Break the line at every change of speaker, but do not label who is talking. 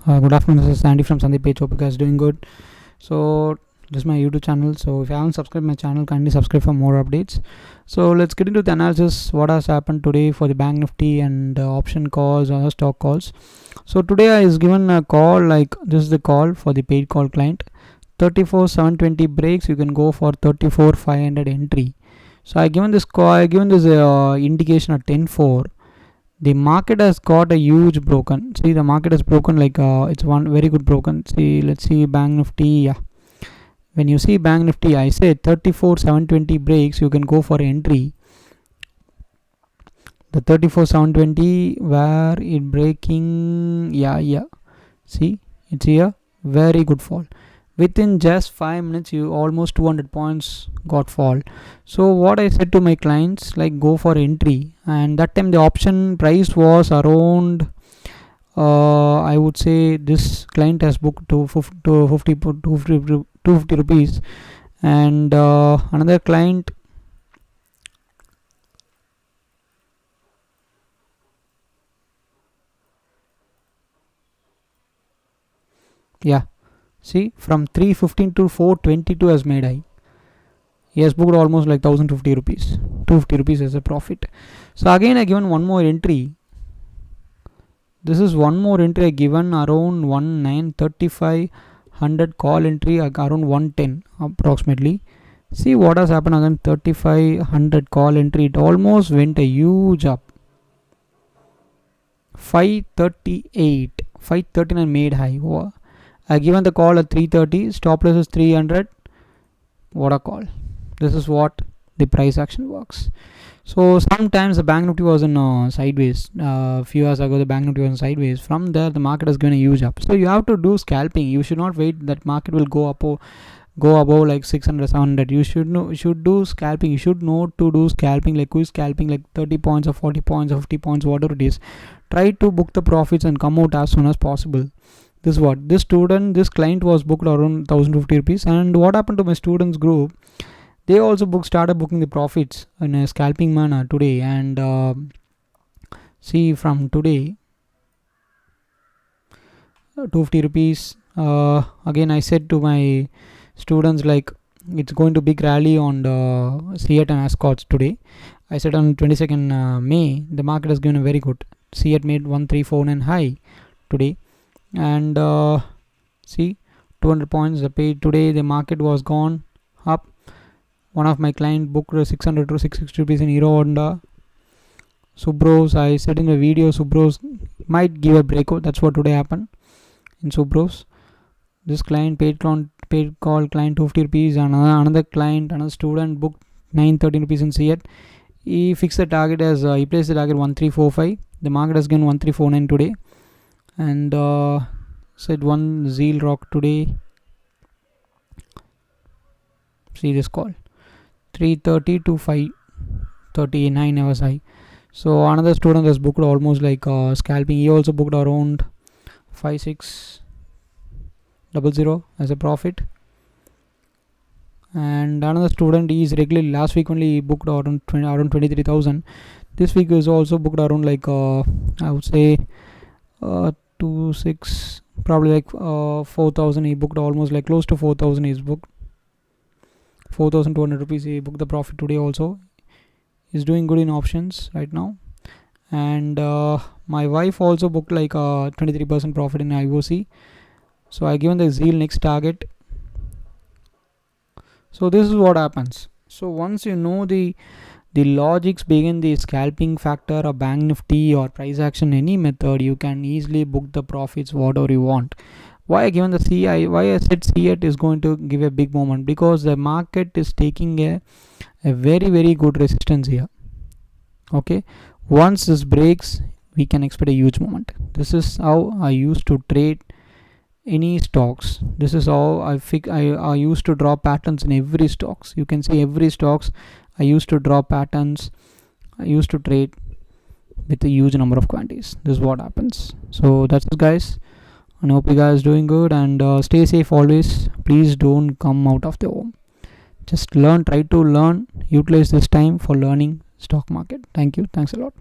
Good afternoon. This is Sandy from Sandeep Page. Hope you guys doing good. So this is my YouTube channel. So if you haven't subscribed my channel, kindly subscribe for more updates. So let's get into the analysis. What has happened today for the Bank Nifty and option calls or stock calls. So today I is given a call like this is the call for the paid call client. 34,720 breaks. You can go for 34,500 entry. So I given this call. I given this indication at 10:4. The market has got a huge broken. See, the market has broken like it's one very good broken. See, let's see Bank Nifty. Yeah, when you see Bank Nifty, I said 34,720 breaks, you can go for entry. The 34,720 where it breaking. Yeah, see, it's here, very good fall. Within just 5 minutes you almost 200 points got fall. So what I said to my clients, like, go for entry, and that time the option price was around I would say this client has booked to 250 rupees, and another client, yeah, see, from 315 to 422 has made high. He has booked almost like 1050 rupees, 250 rupees as a profit. So again I given one more entry. This is one more entry I given around 1935 call entry around 110 approximately. See what has happened again. 3500 call entry, it almost went a huge up. 538, 539 made high. I given the call at 330, stop loss is 300. What a call. This is what the price action works. So sometimes the Bank Nifty was in sideways. A few hours ago the Bank Nifty was in sideways. From there the market is going to huge up. So you have to do scalping. You should not wait that market will go up or go above like 600, 700. You should do scalping. You should know to do scalping, like quick scalping, like 30 points or 40 points or 50 points, whatever it is. Try to book the profits and come out as soon as possible. This is what this client was booked around 1050 rupees. And what happened to my students group, they also started booking the profits in a scalping manner today. And see, from today 250 rupees. Again I said to my students, like, it's going to big rally on the CET and Ascots today. I said on 22nd May the market has given a very good. CET made 1349 high today, and see, 200 points the paid today. The market was gone up. One of my client booked 600 to 660 rupees in Hero Honda. Subros, I said in the video, Subros might give a breakout. That's what today happened in Subros. This client paid call client 250 rupees, and another client, another student booked 913 rupees in CET. He fixed the target as he placed the target 1345. The market has gained 1349 today, and said one Zeal Rock today. See this call 330 to 539 hours high. So another student has booked almost like scalping. He also booked around 5600 as a profit. And another student is regularly, last week only booked around 23,000. This week is also booked around like I would say 26, probably like 4,000. He booked almost like close to 4,000. He's booked 4,200 rupees. He booked the profit today also. He's doing good in options right now. And my wife also booked like 23% profit in IOC. So I given the Zeal next target. So this is what happens. So once you know the logics behind the scalping factor or Bank Nifty or price action, any method, you can easily book the profits whatever you want. Why I given the why I said CET is going to give a big moment, because the market is taking a very good resistance here. Okay, once this breaks, we can expect a huge moment. This is how I used to trade any stocks. This is how I used to draw patterns in every stocks. You can see every stocks I used to draw patterns. I used to trade with a huge number of quantities. This is what happens. So that's it, guys. I hope you guys doing good, and stay safe always. Please don't come out of the home. Just learn, try to learn, utilize this time for learning stock market. Thank you. Thanks a lot.